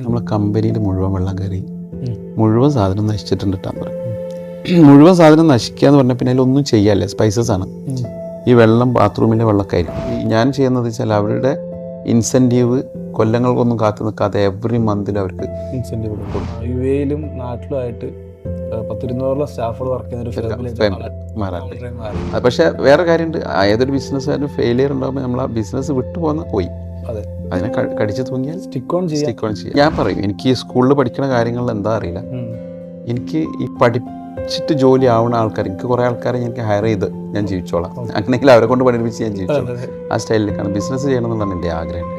നമ്മളെ കമ്പനിയിൽ മുഴുവൻ വെള്ളം കയറി, മുഴുവൻ സാധനം നശിച്ചിട്ടുണ്ട് കേട്ടോ പറയും. മുഴുവൻ സാധനം നശിക്കുക എന്ന് പറഞ്ഞാൽ പിന്നെ അതിലൊന്നും ചെയ്യാല്ലേ, സ്പൈസസ് ആണ്. ഈ വെള്ളം ബാത്റൂമിൻ്റെ വെള്ളമൊക്കെ ആയിരിക്കും. ഞാൻ ചെയ്യുന്നത് വെച്ചാൽ അവരുടെ ഇൻസെൻറ്റീവ് കൊല്ലങ്ങൾക്കൊന്നും കാത്തു നിൽക്കാതെ എവറി മന്തിൽ അവർക്ക് ഇൻസെൻറ്റീവ് കൊടുക്കും. UAE-ലും നാട്ടിലുമായിട്ട് 10-200 സ്റ്റാഫുകൾ വർക്ക് ചെയ്യുന്ന. പക്ഷേ വേറെ കാര്യമുണ്ട്, ഏതൊരു ബിസിനസ്സുകാരനും ഫെയിലിയർ ഉണ്ടാകുമ്പോൾ നമ്മൾ ആ ബിസിനസ് വിട്ടു പോകുന്ന പോയി. അതിനെ കടിച്ചു തൂങ്ങിയാൽ സ്റ്റിക്ക് ഓൺ ചെയ്യാം. ഞാൻ പറയും, എനിക്ക് ഈ സ്കൂളിൽ പഠിക്കുന്ന കാര്യങ്ങളിൽ എന്താ അറിയില്ല, എനിക്ക് ഈ പഠിച്ചിട്ട് ജോലി ആവുന്ന ആൾക്കാർ, എനിക്ക് കുറേ ആൾക്കാരെ എനിക്ക് ഹയർ ചെയ്ത് ഞാൻ ജീവിച്ചോളാം, അങ്ങനെയെങ്കിൽ അവരെ കൊണ്ട് പഠിപ്പിച്ച് ഞാൻ ജീവിച്ചോളാം. ആ സ്റ്റൈലിലേക്കാണ് ബിസിനസ് ചെയ്യണം എന്നുള്ളതാണ് എൻ്റെ ആഗ്രഹം.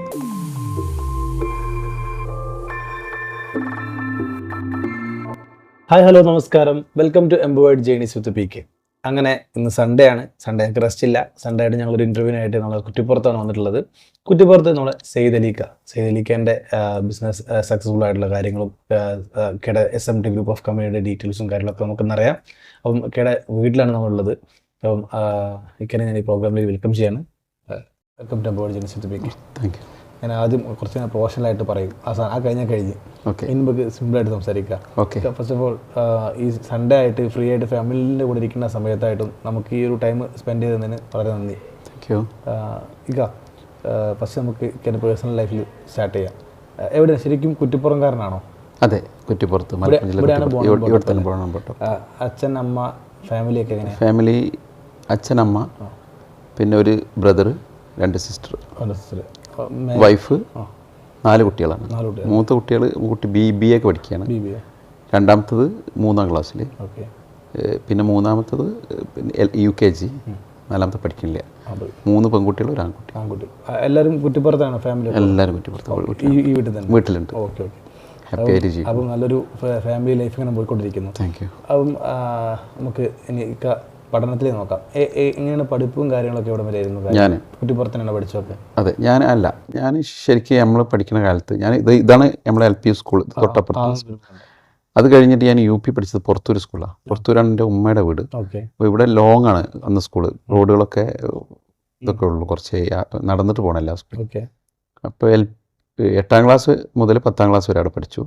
ഹായ്, ഹലോ, നമസ്കാരം. Welcome to empowered journeys with PK. അങ്ങനെ ഇന്ന് സൺഡേ ആണ്. സൺഡേ ഞങ്ങൾക്ക് റെസ്റ്റ് ഇല്ല. സൺഡേ ആയിട്ട് ഞങ്ങളൊരു ഇൻ്റർവ്യൂവിനായിട്ട് നമ്മൾ കുറ്റിപ്പുറത്താണ് വന്നിട്ടുള്ളത്. കുറ്റിപ്പുറത്ത് നമ്മളെ സെയ്ദ് അലിഖാൻ്റെ ബിസിനസ് സക്സസ്ഫുൾ ആയിട്ടുള്ള കാര്യങ്ങളും കേടെ SMT ഗ്രൂപ്പ് ഓഫ് കമ്പനിയുടെ ഡീറ്റെയിൽസും കാര്യങ്ങളൊക്കെ നമുക്കെന്നറിയാം. അപ്പം കേടെ വീട്ടിലാണ് നമ്മളുള്ളത്. അപ്പം ഇക്കനെ ഞാൻ ഈ പ്രോഗ്രാമിൽ വെൽക്കം ചെയ്യാണ്. Welcome to empowered journeys with PK. Thank you. ഞാൻ ആദ്യം കുറച്ച് പ്രൊഫഷണലായിട്ട് പറയും, കഴിഞ്ഞ് ഇനി നമുക്ക് സിമ്പിളായിട്ട് സംസാരിക്കാം. ഫസ്റ്റ് ഓഫ് ഓൾ, ഈ സൺഡേ ആയിട്ട് ഫ്രീ ആയിട്ട് ഫാമിലിൻ്റെ കൂടെ ഇരിക്കുന്ന സമയത്തായിട്ടും നമുക്ക് ഈ ഒരു ടൈം സ്പെൻഡ് ചെയ്തതിന് വളരെ നന്ദി. Thank you. ഫസ്റ്റ് നമുക്ക് എൻ്റെ പേഴ്സണൽ ലൈഫിൽ സ്റ്റാർട്ട് ചെയ്യാം. എവിടെയാണ് ശരിക്കും? കുറ്റിപ്പുറംകാരനാണോ? അതെ, കുറ്റിപ്പുറത്ത്. അച്ഛൻ, അമ്മ, ഫാമിലിയൊക്കെ എങ്ങനെ? ഫാമിലി അച്ഛൻ, അമ്മ, പിന്നെ ഒരു ബ്രദർ, 2 സിസ്റ്റർ, വൈഫ്, 4 കുട്ടികളാണ്. മൂത്ത കുട്ടി BBA ഒക്കെ പഠിക്കുകയാണ്. രണ്ടാമത്തത് 3ാം ക്ലാസ്സിൽ, പിന്നെ മൂന്നാമത്തത് UKG, 4ാമത്തെ പഠിക്കുന്നില്ല. 3 പെൺകുട്ടികൾ, 1 ആൺകുട്ടി. എല്ലാവരും കുറ്റിപ്പുറത്താണ് ഫാമിലി? എല്ലാവരും കുറ്റിപ്പുറത്ത് വീട്ടിലുണ്ട്. ഓക്കെ. ഹാപ്പി ആയിട്ട് ജീവിക്കും. അപ്പം നല്ലൊരു ഫാമിലി ലൈഫ് ഇങ്ങനെ പോയിക്കൊണ്ടിരിക്കുന്നു. Thank you. അപ്പം നമുക്ക് ഇനി പഠനത്തിൽ നോക്കാം. എങ്ങനെയാണ് പഠിപ്പും കാര്യങ്ങളൊക്കെ എവിടെ വരെ ആയിരുന്നു? ഞാൻ കുറ്റിപ്പുറത്തന്നെയാണ് പഠിച്ചതൊക്കെ? അതെ, ഞാൻ ശരിക്കും നമ്മൾ പഠിക്കുന്ന കാലത്ത് ഇതാണ് നമ്മളെ LP സ്കൂൾ തൊട്ടപ്പുറത്ത്. അത് കഴിഞ്ഞിട്ട് ഞാൻ UP പഠിച്ചത് പുറത്തൂർ സ്കൂളാണ്. പുറത്തൂരാണ് എൻ്റെ ഉമ്മയുടെ വീട്. അപ്പോൾ ഇവിടെ ലോങ് ആണ് അന്ന് സ്കൂള്, റോഡുകളൊക്കെ ഇതൊക്കെ ഉള്ളൂ, കുറച്ച് നടന്നിട്ട് പോകണം എല്ലാ സ്കൂളും. അപ്പോൾ 8ാം ക്ലാസ് മുതൽ 10ാം ക്ലാസ് വരെ അവിടെ പഠിച്ചു.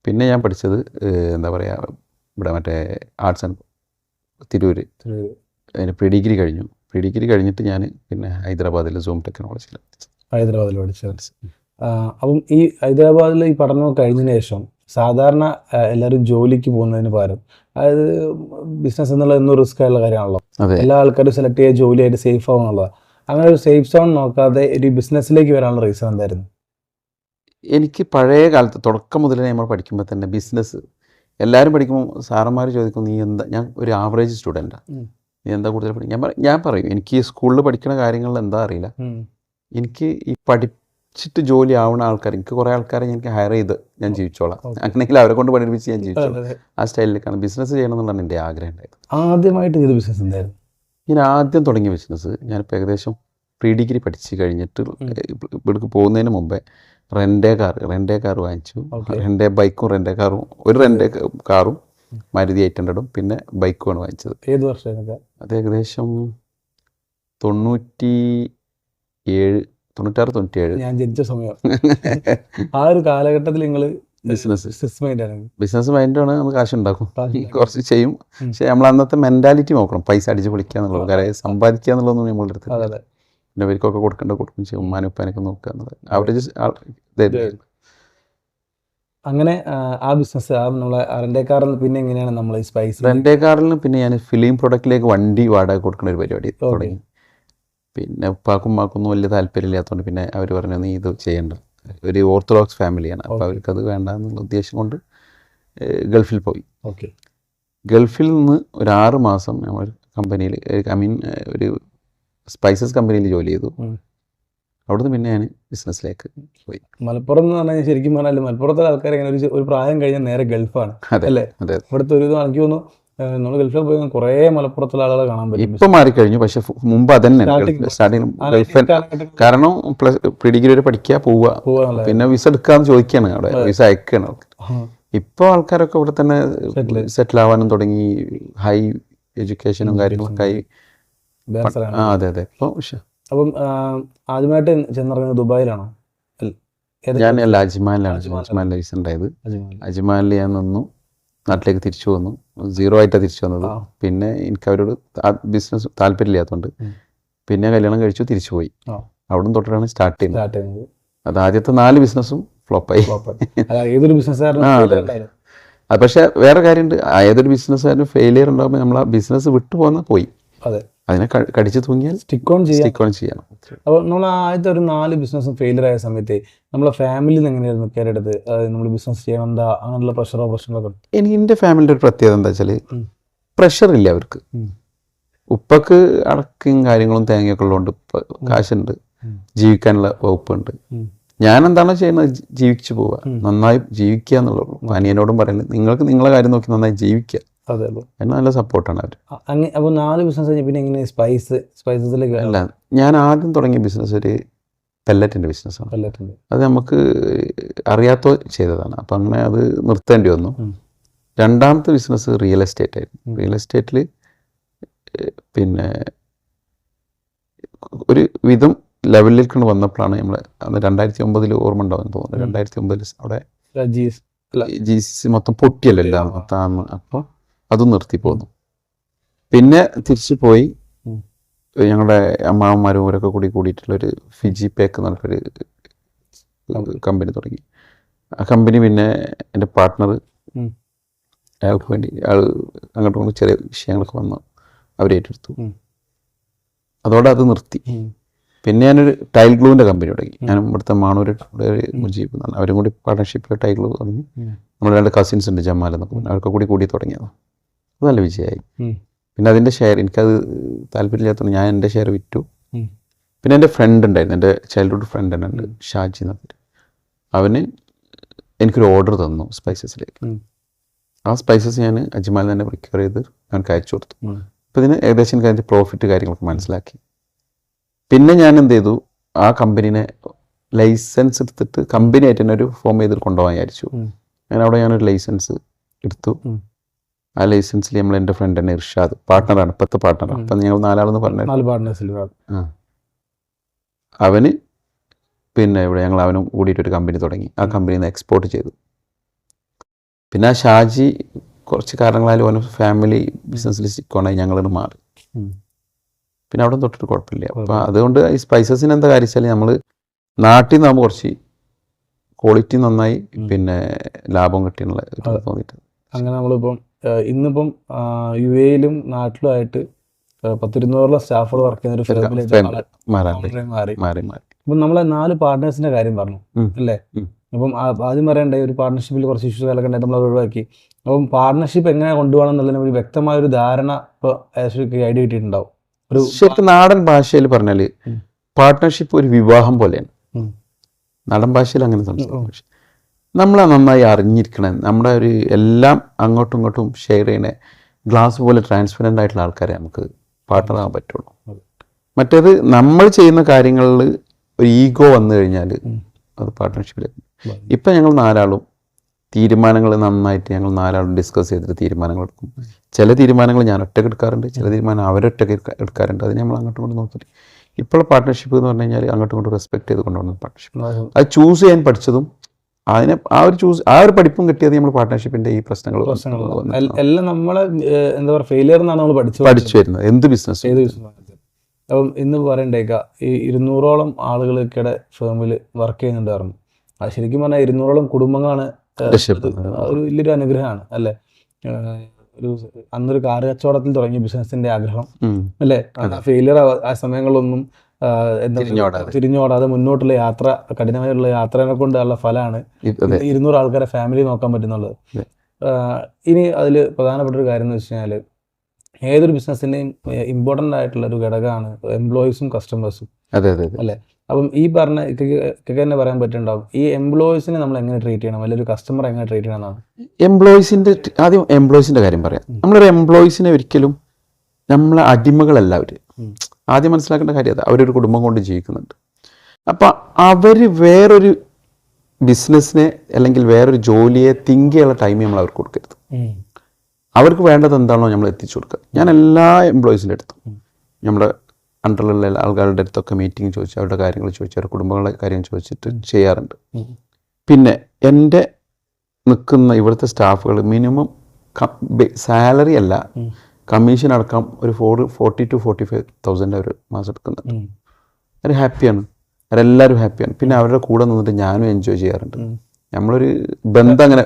പിന്നെ ഞാൻ പഠിച്ചത് എന്താ പറയുക, ഇവിടെ മറ്റേ ആർട്സ് ആൻഡ് തിരൂര്. അതിന് പ്രീ ഡിഗ്രി കഴിഞ്ഞിട്ട് ഞാൻ പിന്നെ ഹൈദരാബാദിൽ സൂം ടെക്നോളജിയിൽ പഠിച്ചത്. അപ്പം ഈ ഹൈദരാബാദിൽ ഈ പഠനം കഴിഞ്ഞതിന് ശേഷം സാധാരണ എല്ലാവരും ജോലിക്ക് പോകുന്നതിന് പകരം, അതായത് ബിസിനസ് എന്നുള്ള എന്നും റിസ്ക് ആയുള്ള കാര്യമാണല്ലോ, എല്ലാ ആൾക്കാരും സെലക്ട് ചെയ്യുക ജോലിയായിട്ട് സേഫ് ആവുന്നുള്ളതാണ്. അങ്ങനെ ഒരു സേഫ് സോൺ നോക്കാതെ ഒരു ബിസിനസ്സിലേക്ക് വരാനുള്ള റീസൺ എന്തായിരുന്നു? എനിക്ക് പഴയ കാലത്ത് തുടക്കം മുതലേ നമ്മൾ പഠിക്കുമ്പോൾ തന്നെ ബിസിനസ് എല്ലാവരും പഠിക്കുമ്പോൾ സാറന്മാർ ചോദിക്കും, നീ എന്താ? ഞാൻ ഒരു ആവറേജ് സ്റ്റുഡൻറ്റാണ്, നീ എന്താ കൂടുതൽ പഠിക്കും? ഞാൻ പറയും, എനിക്ക് ഈ സ്കൂളിൽ പഠിക്കുന്ന കാര്യങ്ങളിൽ എന്താ അറിയില്ല, എനിക്ക് ഈ പഠിച്ചിട്ട് ജോലി ആവുന്ന ആൾക്കാർ, എനിക്ക് കുറേ ആൾക്കാരെ എനിക്ക് ഹയർ ചെയ്ത് ഞാൻ ജീവിച്ചോളാം, അങ്ങനെയെങ്കിൽ അവരെ കൊണ്ട് പഠിപ്പിച്ച് ഞാൻ ജീവിച്ചോളാം. ആ സ്റ്റൈലിലേക്കാണ് ബിസിനസ് ചെയ്യണം എന്നുള്ളതാണ് എൻ്റെ ആഗ്രഹം ഉണ്ടായത്. ആദ്യമായിട്ട് ഇത് ബിസിനസ് എന്തായിരുന്നു? ഞാൻ ആദ്യം തുടങ്ങിയ ബിസിനസ്, ഞാനിപ്പോൾ ഏകദേശം പ്രീ ഡിഗ്രി പഠിച്ച് കഴിഞ്ഞിട്ട് ഇവിടേക്ക് പോകുന്നതിന് മുമ്പേ റെൻ്റേ കാർ വാങ്ങിച്ചു. റെൻ്റേ ബൈക്കും റെൻ്റേ കാറും, ഒരു റെൻ്റേ കാറും മാരുതി 800ഉം പിന്നെ ബൈക്കുമാണ് വാങ്ങിച്ചത്. ഏത് വർഷം? അത് ഏകദേശം 96-97. ഞാൻ ജനിച്ച സമയം. ആ ഒരു കാലഘട്ടത്തിൽ നിങ്ങൾ ബിസിനസ് മൈൻഡാണ്, നമുക്ക് കാശുണ്ടാക്കും, കുറച്ച് ചെയ്യും. പക്ഷേ നമ്മൾ അന്നത്തെ മെൻറ്റാലിറ്റി നോക്കണം, പൈസ അടിച്ച് പൊളിക്കുക എന്നുള്ളത്, കാര്യം സമ്പാദിക്കുക എന്നുള്ളതൊന്നും നമ്മളുടെ അടുത്ത്. പിന്നെ അവർക്കൊക്കെ കൊടുക്കും ചെയ്യും, ഉമ്മാനും ഉപ്പാനൊക്കെ നോക്കുക എന്നുള്ളത് ആവറേജ്. അങ്ങനെ ആ ബിസിനസ് നമ്മളെ റെൻ്റേ കാറിൽ പിന്നെ എങ്ങനെയാണ് നമ്മൾ ഈ സ്പൈസ്? റെൻ്റേ കാറിൽ പിന്നെ ഞാൻ ഫിലിം പ്രൊഡക്റ്റിലേക്ക് വണ്ടി വാടക കൊടുക്കുന്ന ഒരു പരിപാടി തുടങ്ങി. പിന്നെ ഉപ്പാക്കും ഉമ്മാക്കൊന്നും വലിയ താല്പര്യമില്ലാത്തതുകൊണ്ട് പിന്നെ അവർ പറഞ്ഞു, നീ ഇത് ചെയ്യേണ്ട, ഒരു ഓർത്തഡോക്സ് ഫാമിലിയാണ്, അപ്പോൾ അവർക്കത് വേണ്ട എന്നുള്ള ഉദ്ദേശം കൊണ്ട് ഗൾഫിൽ പോയി. ഗൾഫിൽ നിന്ന് ഒരു 6 മാസം നമ്മൾ കമ്പനിയിൽ, ഒരു സ്പൈസസ് കമ്പനിയിൽ ജോലി ചെയ്തു. അവിടുന്ന് പിന്നെ ഞാൻ ബിസിനസ്സിലേക്ക് പോയി. മലപ്പുറം എന്ന് പറഞ്ഞാൽ ശരിക്കും പറഞ്ഞാൽ മലപ്പുറത്തെ ആൾക്കാർ ഇങ്ങനെ ഒരു പ്രായം കഴിഞ്ഞാൽ നേരെ ഗൾഫാണ് അല്ലേ? ഇവിടുത്തെ ഒരു എനിക്ക് തോന്നുന്നു നമ്മൾ ഗൾഫിൽ പോയി കുറേ മലപ്പുറത്തുള്ള ആളുകളെ കാണാൻ പറ്റും. ഇപ്പം മാറിക്കഴിഞ്ഞു, പക്ഷെ മുമ്പ് അതന്നെ സ്റ്റാർട്ടിങ് ഗൾഫ്. കാരണം പ്രീ ഡിഗ്രി വരെ പഠിക്കുക, പോവുക, പിന്നെ വിസ എടുക്കാന്ന് ചോദിക്കുകയാണ്, അവിടെ വിസ അയക്കുകയാണ്. ഇപ്പോൾ ആൾക്കാരൊക്കെ ഇവിടെ തന്നെ സെറ്റിൽ ആവാനും തുടങ്ങി, ഹൈ എഡ്യൂക്കേഷനും കാര്യങ്ങളൊക്കെ ആയി. അതെ. ഇപ്പോൾ അപ്പം ആദ്യമായിട്ട് ചെന്നിറങ്ങുന്നത് ദുബായിലാണോ? ഞാൻ അല്ല അജ്മാനിലാണ് വിസ ഉണ്ടായത്. അജ്മാനിൽ ഞാൻ നിന്നു, നാട്ടിലേക്ക് തിരിച്ചു വന്നു. 0 ആയിട്ടാണ് തിരിച്ചു വന്നത്. പിന്നെ എനിക്ക് അവരോട് ബിസിനസ് താല്പര്യമില്ലാത്തതുകൊണ്ട് പിന്നെ കല്യാണം കഴിച്ചു തിരിച്ചു പോയി. അവിടുന്ന് തൊട്ടിട്ടാണ് സ്റ്റാർട്ട് ചെയ്യുന്നത്. അത് ആദ്യത്തെ 4 ബിസിനസ്സും ഫ്ലോപ്പായി. ഏതൊരു ബിസിനസ്സുകാരനും. പക്ഷെ വേറെ കാര്യമുണ്ട്, ഏതൊരു ബിസിനസ്സുകാരനും ഫെയിലിയർ ഉണ്ടാകുമ്പോൾ നമ്മൾ ആ ബിസിനസ് വിട്ടു പോകുന്ന പോയി. അതിനെ കടിച്ചു തൂങ്ങിയാൽ സ്റ്റിക്ക് ഓൺ ചെയ്യണം. അപ്പോൾ നമ്മൾ ആദ്യത്തെ ഒരു 4 ബിസിനസ്സും ഫെയിലിയർ ആയ സമയത്ത് നമ്മളെ ഫാമിലിയിൽ എങ്ങനെയായിരുന്നു കയറിയെടുത്ത്? നമ്മൾ ബിസിനസ് ചെയ്യണമെന്താ അങ്ങനെയുള്ള പ്രശ്നങ്ങളൊക്കെ? എനിക്ക് എൻ്റെ ഫാമിലിയുടെ ഒരു പ്രത്യേകത എന്താ വെച്ചാൽ പ്രഷർ ഇല്ല അവർക്ക്. ഉപ്പക്ക് അടക്കും കാര്യങ്ങളും തേങ്ങയൊക്കെ ഉള്ളതുകൊണ്ട് കാശുണ്ട്, ജീവിക്കാനുള്ള വകുപ്പുണ്ട്. ഞാൻ എന്താണോ ചെയ്യുന്നത് ജീവിച്ചു പോവുക, നന്നായി ജീവിക്കുക എന്നുള്ളൂ. അനിയനോടും പറയുന്നത് നിങ്ങൾക്ക് നിങ്ങളെ കാര്യം നോക്കി നന്നായി ജീവിക്കുക. എന്നെ നല്ല സപ്പോർട്ടാണ് അവർ. അപ്പോൾ 4 ബിസിനസ് കഴിഞ്ഞ് പിന്നെ എങ്ങനെ സ്പൈസസിലേക്ക്? അല്ല, ഞാൻ ആദ്യം തുടങ്ങിയ ബിസിനസ് ഒരു പെല്ലറ്റിൻ്റെ ബിസിനസ്സാണ്. അത് നമുക്ക് അറിയാത്തോ ചെയ്തതാണ്. അപ്പം അങ്ങനെ അത് നിർത്തേണ്ടി വന്നു. രണ്ടാമത്തെ ബിസിനസ് റിയൽ എസ്റ്റേറ്റ് ആയിരുന്നു. റിയൽ എസ്റ്റേറ്റിൽ പിന്നെ ഒരു വിധം ലെവലിലേക്ക് വന്നപ്പോഴാണ് നമ്മൾ അന്ന് 2009 ഓർമ്മ ഉണ്ടാവുമെന്ന് തോന്നുന്നു. 2009 അവിടെ GCC മൊത്തം പൊട്ടിയല്ലോ മൊത്തം. അപ്പോൾ അതും നിർത്തി പോന്നു. പിന്നെ തിരിച്ചു പോയി ഞങ്ങളുടെ അമ്മാവന്മാരും അവരൊക്കെ കൂടിയിട്ടുള്ളൊരു ഫിജി പാക്ക് എന്ന് പറഞ്ഞൊരു കമ്പനി തുടങ്ങി. ആ കമ്പനി പിന്നെ എൻ്റെ പാർട്ട്ണർ അയാൾക്ക് വേണ്ടി അങ്ങോട്ടും ഇങ്ങോട്ടും ചെറിയ വിഷയങ്ങളൊക്കെ വന്നു, അവരേറ്റെടുത്തു. അതോടെ അത് നിർത്തി. പിന്നെ ഞാനൊരു ടൈൽ ഗ്ലൂവിൻ്റെ കമ്പനി തുടങ്ങി. ഞാനും ഇവിടുത്തെ മാണൂര് മുജീബ് എന്നാണ്, അവരും കൂടി പാർട്ട്ണർഷിപ്പിൽ ടൈൽ ഗ്ലൂ തുടങ്ങി. നമ്മുടെ 2 കസിൻസ് ഉണ്ട്, ജമാൽ എന്നൊക്കെ പറഞ്ഞു, അവർക്ക് കൂടി തുടങ്ങിയതാണ്. അത് നല്ല വിജയമായി. പിന്നെ അതിൻ്റെ ഷെയർ എനിക്കത് താല്പര്യമില്ലാത്തതുകൊണ്ട് ഞാൻ എൻ്റെ ഷെയർ വിറ്റു. പിന്നെ എൻ്റെ ഫ്രണ്ട് ഉണ്ടായിരുന്നു, എൻ്റെ ചൈൽഡ്ഹുഡ് ഫ്രണ്ട് തന്നെ ഉണ്ട്, ഷാജി എന്ന് പറഞ്ഞിട്ട്. അവന് എനിക്കൊരു ഓർഡർ തന്നു സ്പൈസസിലേക്ക്. ആ സ്പൈസസ് ഞാൻ അജ്മാലിൽ തന്നെ പ്രിക്യൂർ ചെയ്ത് അവനക്ക് അയച്ചു കൊടുത്തു. അപ്പോൾ ഇതിന് ഏകദേശം എനിക്ക് അതിൻ്റെ പ്രോഫിറ്റ് കാര്യങ്ങളൊക്കെ മനസ്സിലാക്കി. പിന്നെ ഞാൻ എന്ത് ചെയ്തു, ആ കമ്പനീനെ ലൈസൻസ് എടുത്തിട്ട് കമ്പനിയായിട്ട് തന്നെ ഒരു ഫോം ചെയ്തിട്ട് കൊണ്ടുപോകാൻ വിചാരിച്ചു. അങ്ങനെ അവിടെ ഞാനൊരു ലൈസൻസ് എടുത്തു. ആ ലൈസൻസിൽ നമ്മൾ എൻ്റെ ഫ്രണ്ട് തന്നെ ഇർഷാദ് പാർട്ട്ണറാണ്, 10 പാർട്ട്ണറാണ്. അപ്പം ഞങ്ങൾ 4 ആളെന്ന് പറഞ്ഞു. അവന് പിന്നെ ഇവിടെ ഞങ്ങൾ അവനും കൂടിയിട്ടൊരു കമ്പനി തുടങ്ങി. ആ കമ്പനിയിൽ നിന്ന് എക്സ്പോർട്ട് ചെയ്തു. പിന്നെ ആ ഷാജി കുറച്ച് കാരണങ്ങളായാലും അവന് ഫാമിലി ബിസിനസ്സിൽ സ്റ്റിക്കോണായി ഞങ്ങളത് മാറി. പിന്നെ അവിടെ തൊട്ടിട്ട് കുഴപ്പമില്ല. അപ്പം അതുകൊണ്ട് ഈ സ്പൈസസിന് എന്താ കാര്യം വെച്ചാൽ നമ്മൾ നാട്ടിൽ നിന്നാകുമ്പോൾ കുറച്ച് ക്വാളിറ്റി നന്നായി പിന്നെ ലാഭം കിട്ടിയെന്നുള്ള തോന്നിയിട്ട്. അങ്ങനെ നമ്മളിപ്പം ഇന്നിപ്പം UAE-ലും നാട്ടിലുമായിട്ട് 10-200 സ്റ്റാഫുകൾ വർക്ക് ചെയ്യുന്ന ഒരു ഫിലിമിലേക്ക് മാറി. അപ്പം നമ്മളെ 4 പാർട്ട്നേഴ്സിന്റെ കാര്യം പറഞ്ഞു അല്ലേ? അപ്പം ആദ്യം പറയണ്ടേ, ഒരു പാർട്ട്ണർഷിപ്പിൽ കുറച്ച് ഇഷ്യൂസ് കാര്യമൊക്കെ ഉണ്ടായിട്ട് നമ്മൾ ഒഴിവാക്കി. അപ്പം പാർട്ട്ണർഷിപ്പ് എങ്ങനെ കൊണ്ടുപോകണം എന്നുള്ളതിന് ഒരു വ്യക്തമായ ഒരു ധാരണ ഇപ്പോൾ ഐഡിയ കിട്ടിയിട്ടുണ്ടാവും. ശരിക്കും നാടൻ ഭാഷയിൽ പറഞ്ഞാൽ പാർട്ട്ണർഷിപ്പ് ഒരു വിവാഹം പോലെയാണ്. നാടൻ ഭാഷയിൽ അങ്ങനെ സംസാരിക്കും. നമ്മളെ നന്നായി അറിഞ്ഞിരിക്കണം. നമ്മുടെ ഒരു എല്ലാം അങ്ങോട്ടും ഇങ്ങോട്ടും ഷെയർ ചെയ്യണേ ഗ്ലാസ് പോലെ ട്രാൻസ്പെറൻ്റ് ആയിട്ടുള്ള ആൾക്കാരെ നമുക്ക് പാർട്ട്ണറാകാൻ പറ്റുള്ളൂ. മറ്റേത് നമ്മൾ ചെയ്യുന്ന കാര്യങ്ങളിൽ ഒരു ഈഗോ വന്നു കഴിഞ്ഞാൽ അത് പാർട്ട്ണർഷിപ്പിലേക്ക്. ഇപ്പം ഞങ്ങൾ 4 ആളും തീരുമാനങ്ങൾ നന്നായിട്ട് ഞങ്ങൾ 4 ആളും ഡിസ്കസ് ചെയ്തിട്ട് തീരുമാനങ്ങൾ എടുക്കും. ചില തീരുമാനങ്ങൾ ഞാൻ ഒറ്റയ്ക്ക് എടുക്കാറുണ്ട്, ചില തീരുമാനം അവരൊറ്റയ്ക്ക് എടുക്കാറുണ്ട്. അതിന് നമ്മൾ അങ്ങോട്ടും ഇങ്ങോട്ടും നോക്കിയിട്ട് ഇപ്പോൾ പാർട്ട്ണർഷിപ്പ് എന്ന് പറഞ്ഞു കഴിഞ്ഞാൽ അങ്ങോട്ടും ഇങ്ങോട്ടും റെസ്പെക്ട് ചെയ്ത് കൊണ്ടുപോകുന്ന പാർട്ട്ണർഷിപ്പ്. അത് ചൂസ് ചെയ്യാൻ പഠിച്ചതും അതിനെ ആ ഒരു പഠിപ്പും കിട്ടിയത് നമ്മൾ പാർട്ട്ണർഷിപ്പിൻ്റെ ഈ പ്രശ്നങ്ങൾ എല്ലാം നമ്മളെ എന്താ പറയുക ഫെയിലിയർ എന്നാണ് നമ്മൾ പഠിച്ചു വരുന്നത്. എന്ത് ബിസിനസ് അപ്പം ഇന്ന് പറയണ്ടേക്ക ഈ 200ഓളം ആളുകൾക്കിടെ ഫേമിൽ വർക്ക് ചെയ്യുന്നുണ്ട് പറഞ്ഞു. അത് ശരിക്കും പറഞ്ഞാൽ 200ഓളം കുടുംബങ്ങളാണ് ഒരു വലിയൊരു അനുഗ്രഹമാണ് അല്ലേ? ഒരു അന്നൊരു കാർ കച്ചവടത്തിൽ തുടങ്ങിയ ബിസിനസിന്റെ ആഗ്രഹം അല്ലേ? ഫെയിലിയർ ആ സമയങ്ങളിലൊന്നും തിരിഞ്ഞോടാതെ മുന്നോട്ടുള്ള യാത്ര, കഠിനമായുള്ള യാത്രയെ കൊണ്ടുള്ള ഫലമാണ് 200 ആൾക്കാരെ ഫാമിലി നോക്കാൻ പറ്റുന്നുള്ളത്. ഇനി അതിൽ പ്രധാനപ്പെട്ട ഒരു കാര്യം എന്ന് വെച്ച് കഴിഞ്ഞാൽ ഏതൊരു ബിസിനസ്സിൻ്റെയും ഇമ്പോർട്ടൻ്റ് ആയിട്ടുള്ള ഒരു ഘടകമാണ് എംപ്ലോയീസും കസ്റ്റമേഴ്സും അല്ലേ? അപ്പം ഈ പറഞ്ഞ തന്നെ പറയാൻ പറ്റുന്നുണ്ടാവും, ഈ എംപ്ലോയീസിനെ നമ്മൾ എങ്ങനെ ട്രീറ്റ് ചെയ്യണം, അല്ലെങ്കിൽ ഒരു കസ്റ്റമർ എങ്ങനെ ട്രീറ്റ് ചെയ്യണം എന്നാണ്. ആദ്യം എംപ്ലോയീസിൻ്റെ കാര്യം പറയാം. നമ്മളൊരു എംപ്ലോയീസിനെ ഒരിക്കലും നമ്മളെ അടിമകളല്ല അവർ. ആദ്യം മനസ്സിലാക്കേണ്ട കാര്യം അതാ, അവരൊരു കുടുംബം കൊണ്ട് ജീവിക്കുന്നുണ്ട്. അപ്പം അവർ വേറൊരു ബിസിനസ്സിനെ അല്ലെങ്കിൽ വേറൊരു ജോലിയെ തിങ്ക് ചെയ്യാനുള്ള ടൈം നമ്മൾ അവർക്ക് കൊടുക്കരുത്. അവർക്ക് വേണ്ടത് എന്താണോ നമ്മൾ എത്തിച്ചു കൊടുക്കുക. ഞാൻ എല്ലാ എംപ്ലോയീസിൻ്റെ അടുത്തും നമ്മുടെ അണ്ടറിലുള്ള ആൾക്കാരുടെ അടുത്തൊക്കെ മീറ്റിംഗ് ചോദിച്ച് അവരുടെ കാര്യങ്ങൾ ചോദിച്ച് അവരുടെ കുടുംബങ്ങളുടെ കാര്യം ചോദിച്ചിട്ട് ചെയ്യാറുണ്ട്. പിന്നെ എൻ്റെ നിൽക്കുന്ന ഇവിടുത്തെ സ്റ്റാഫുകൾ മിനിമം സാലറി അല്ല കമ്മീഷൻ അടക്കം ഒരു 40,000 to 45,000 അവർ മാസം എടുക്കുന്നുണ്ട്. അവർ ഹാപ്പിയാണ്, അവരെല്ലാവരും ഹാപ്പിയാണ്. പിന്നെ അവരുടെ കൂടെ നിന്നിട്ട് ഞാനും എൻജോയ് ചെയ്യാറുണ്ട്. നമ്മളൊരു ബന്ധം അങ്ങനെ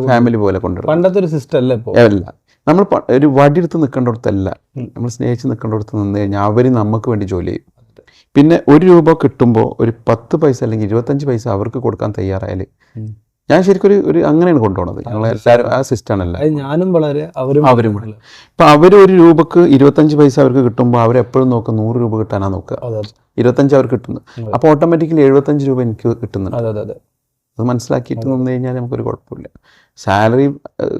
ഫാമിലി പോലെ കൊണ്ടുവരും. പണ്ടത്തെ ഒരു സിസ്റ്റം അല്ല ഇപ്പോൾ. അല്ല, നമ്മൾ ഒരു വടിയെടുത്ത് നിൽക്കേണ്ടടത്തല്ല, നമ്മൾ സ്നേഹിച്ച് നിൽക്കേണ്ടടത്ത് നിന്ന് കഴിഞ്ഞാൽ അവർ നമുക്ക് വേണ്ടി ജോലി ചെയ്യും. പിന്നെ ₹1 കിട്ടുമ്പോൾ ഒരു 10 പൈസ അല്ലെങ്കിൽ 25 പൈസ അവർക്ക് കൊടുക്കാൻ തയ്യാറായാൽ ഞാൻ ശരിക്കും ഒരു അങ്ങനെയാണ് കൊണ്ടുപോകുന്നത്. ഞങ്ങൾ എല്ലാവരും ആ സിസ്റ്റമാണല്ല. ഞാനും വളരെ അവരും ഇപ്പം അവർ ₹1 25 പൈസ അവർക്ക് കിട്ടുമ്പോൾ അവരെപ്പോഴും നോക്കുക ₹100 കിട്ടാനാണ് നോക്കുക. 25 അവർക്ക് കിട്ടുന്നത്. അപ്പോൾ ഓട്ടോമാറ്റിക്കലി ₹75 എനിക്ക് കിട്ടുന്നുണ്ട്. അത് മനസ്സിലാക്കിയിട്ട് നിന്ന് കഴിഞ്ഞാൽ നമുക്കൊരു കുഴപ്പമില്ല. സാലറി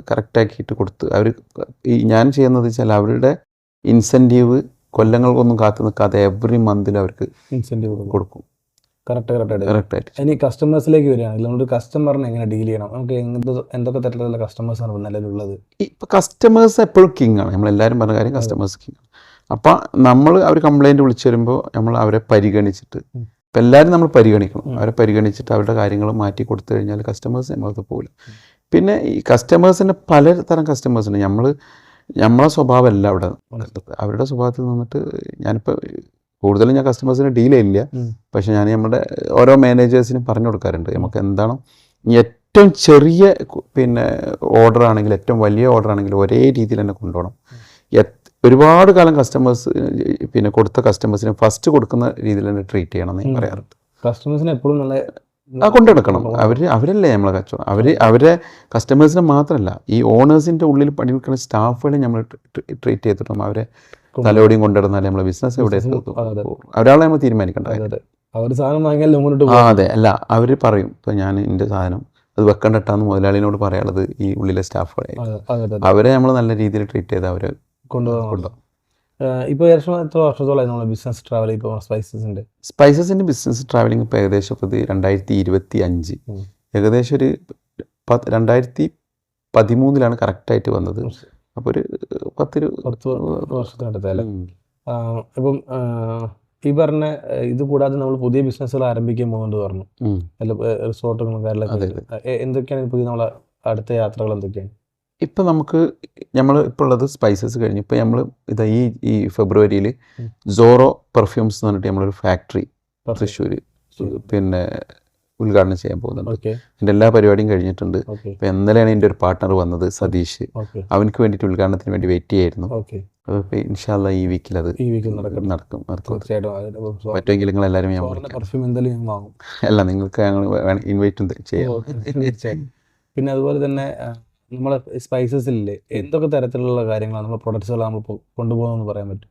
കറക്റ്റാക്കിയിട്ട് കൊടുത്ത് അവർ ഞാൻ ചെയ്യുന്നത് വെച്ചാൽ അവരുടെ ഇൻസെൻറ്റീവ് കൊല്ലങ്ങൾക്കൊന്നും കാത്തു നിൽക്കാതെ എവറി മന്തിൽ അവർക്ക് ഇൻസെൻറ്റീവ് കൊടുക്കും. കറക്റ്റായിട്ട്. ഇനി കസ്റ്റമേഴ്സിലേക്ക് വരികയാണെങ്കിൽ നമ്മളൊരു കസ്റ്റമറിനെ എങ്ങനെ ഡീൽ ചെയ്യണം? നമുക്ക് എന്തൊക്കെ തരത്തിലുള്ള കസ്റ്റമേഴ്സാണ് നിലവിലുള്ളത്? ഇപ്പോൾ കസ്റ്റമേഴ്സ് എപ്പോഴും കിങ് ആണ്. നമ്മളെല്ലാവരും പറഞ്ഞ കാര്യം കസ്റ്റമേഴ്സ് കിങ് ആണ്. അപ്പം അവർ കംപ്ലയിൻറ്റ് വിളിച്ചു വരുമ്പോൾ നമ്മൾ അവരെ പരിഗണിച്ചിട്ട്, ഇപ്പം എല്ലാവരും നമ്മൾ പരിഗണിക്കണം. അവരെ പരിഗണിച്ചിട്ട് അവരുടെ കാര്യങ്ങൾ മാറ്റി കൊടുത്തു കഴിഞ്ഞാൽ കസ്റ്റമേഴ്സ് നമ്മളത് പോകില്ല. പിന്നെ ഈ കസ്റ്റമേഴ്സിൻ്റെ പലതരം കസ്റ്റമേഴ്സുണ്ട്. നമ്മളെ സ്വഭാവമല്ല അവിടെ, അവരുടെ സ്വഭാവത്തിൽ നിന്നിട്ട് ഞാനിപ്പോൾ കൂടുതലും ഞാൻ കസ്റ്റമേഴ്സിനെ ഡീൽ ചെയ്യില്ല. പക്ഷെ ഞാൻ നമ്മുടെ ഓരോ മാനേജേഴ്സിനും പറഞ്ഞു കൊടുക്കാറുണ്ട് നമുക്ക് എന്താണ് ഏറ്റവും ചെറിയ ഓർഡർ ആണെങ്കിൽ ഏറ്റവും വലിയ ഓർഡർ ആണെങ്കിൽ ഒരേ രീതിയിൽ തന്നെ കൊണ്ടുപോകണം. ഒരുപാട് കാലം കസ്റ്റമേഴ്സ് കൊടുത്ത കസ്റ്റമേഴ്സിന് ഫസ്റ്റ് കൊടുക്കുന്ന രീതിയിൽ തന്നെ ട്രീറ്റ് ചെയ്യണം എന്ന് പറയാറുണ്ട്. കസ്റ്റമേഴ്സിനെ എപ്പോഴും നല്ല കൊണ്ടെടുക്കണം. അവരല്ലേ നമ്മളെ കച്ചവടം. അവരെ കസ്റ്റമേഴ്സിനെ മാത്രമല്ല, ഈ ഓണേഴ്സിൻ്റെ ഉള്ളിൽ പണിയെടുക്കുന്ന സ്റ്റാഫുകളെ നമ്മൾ ട്രീറ്റ് ചെയ്തിട്ടും അവരെ തലോടിയും കൊണ്ടിടുന്നാലേ നമ്മളെ ബിസിനസ് എവിടെ ഒരാളെ നമ്മൾ തീരുമാനിക്കണ്ട. അതെ, അല്ല അവർ പറയും ഇപ്പോൾ ഞാൻ എൻ്റെ സാധനം അത് വെക്കണ്ടട്ടാന്ന് മുതലാളിനോട് പറയാനുള്ളത് ഈ ഉള്ളിലെ സ്റ്റാഫുകളെ. അവരെ നമ്മൾ നല്ല രീതിയിൽ ട്രീറ്റ് ചെയ്ത് അവരെ കൊണ്ടുപോകും. ഇപ്പോൾ എത്ര വർഷത്തോളമായി നമ്മൾ ബിസിനസ് ട്രാവൽ ഇപ്പോൾ സ്പൈസസിൻ്റെ ബിസിനസ് ട്രാവലിംഗ് ഇപ്പോൾ ഏകദേശം 2025 ഏകദേശം ഒരു 2013 കറക്റ്റായിട്ട് വന്നത്. അപ്പോൾ ഒരു 10 വർഷത്തിനടുത്തല്ലേ. ഇപ്പം ഈ പറഞ്ഞ ഇത് കൂടാതെ നമ്മൾ പുതിയ ബിസിനസ്സുകൾ ആരംഭിക്കാൻ പോകുന്നുണ്ട് പറഞ്ഞു. റിസോർട്ടുകളും കാര്യങ്ങളൊക്കെ എന്തൊക്കെയാണ് പുതിയ നമ്മളെ അടുത്ത യാത്രകൾ എന്തൊക്കെയാണ്? ഇപ്പം നമ്മൾ ഇപ്പോൾ ഉള്ളത് സ്പൈസസ് കഴിഞ്ഞ് ഇപ്പോൾ നമ്മൾ ഈ ഫെബ്രുവരിയിൽ സോറോ പെർഫ്യൂംസ് എന്ന് പറഞ്ഞിട്ട് നമ്മളൊരു ഫാക്ടറി തൃശ്ശൂർ ഉദ്ഘാടനം ചെയ്യാൻ പോകുന്നുണ്ട്. എൻ്റെ എല്ലാ പരിപാടിയും കഴിഞ്ഞിട്ടുണ്ട്. ഇപ്പോൾ ഇന്നലെയാണ് എൻ്റെ ഒരു പാർട്ട്ണർ വന്നത്, സതീഷ്. അവനക്ക് വേണ്ടിയിട്ട് ഉദ്ഘാടനത്തിന് വേണ്ടി വെയിറ്റ് ചെയ്യായിരുന്നു. അപ്പോൾ ഇൻഷാ അല്ലാഹ് ഈ വീക്കിൽ അത് നടക്കും. പറ്റുമെങ്കിൽ നിങ്ങൾ എല്ലാവരും അല്ല നിങ്ങൾക്ക് ഞങ്ങൾ ഇൻവൈറ്റും ചെയ്യാം. പിന്നെ അതുപോലെ തന്നെ നമ്മളെ സ്പൈസസിലെ എന്തൊക്കെ തരത്തിലുള്ള കാര്യങ്ങളാണ് നമ്മൾ പ്രൊഡക്ട്സുകൾ നമ്മൾ കൊണ്ടുപോകുന്നതെന്ന് പറയാൻ പറ്റും?